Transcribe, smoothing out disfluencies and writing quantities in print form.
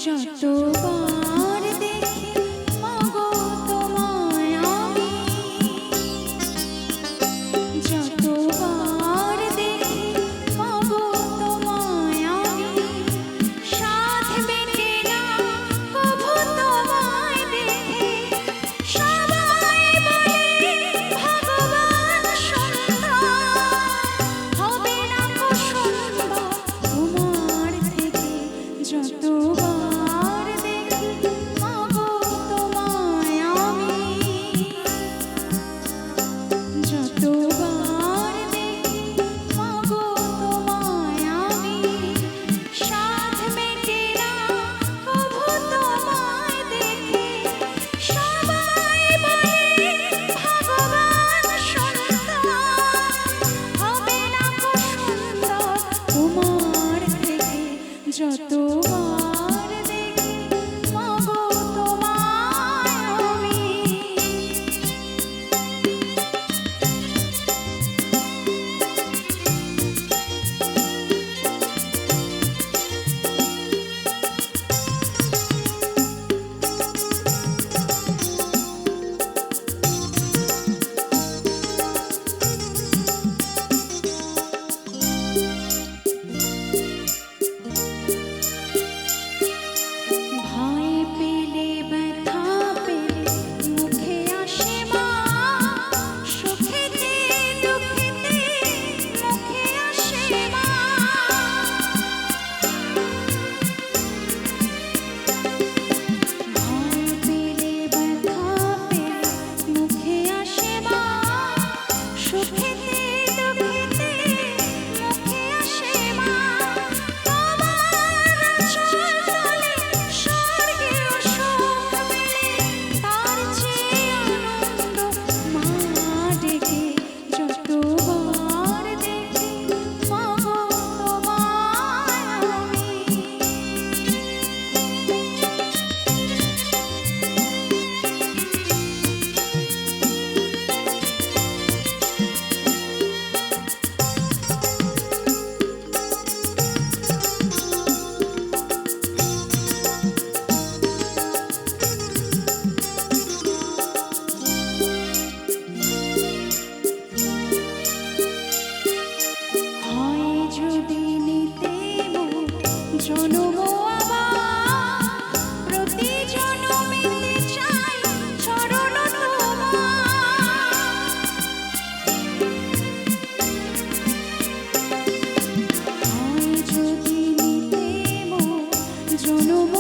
যতবার দেখি মাগো তোমায় আমি, যতবার দেখি মাগো তোমায় আমি, সাধ মেটে না কভু তোমায় দেখে। সবাই বলে ভগবান সুন্দর, হবে না কো সুন্দর তোমার থেকে। যতবার দেখি মাগো তোমায় আমি, যতবার দেখি মাগো তোমায় আমি, সাধ মেটে না কভু তোমায় দেখে। সবাই বলে ভগবান সুন্দর, হবে না কো সুন্দর তোমার থেকে। যতবার দেখি মাগো তোমায় আমি। ভয় পেলে ব্যথা পেলে মুখে আসে মা, সুখেতে দুঃখেতে মুখে আসে মা। ভয় পেলে ব্যথা পেলে মুখে আসে মা, সুখেতে দুঃখেতে মুখে আসে মা। তোমার চল তলে স্বর্গেও সুখ মেলে, তার চেয়ে আনন্দ মা ডেকে। যতবার দেখি মাগো তোমায় আমি। হয় যদি নিতে জনম আমার, প্রতি জনমেতে চাই চরণ তোমার। হয় যদি নিতে জনম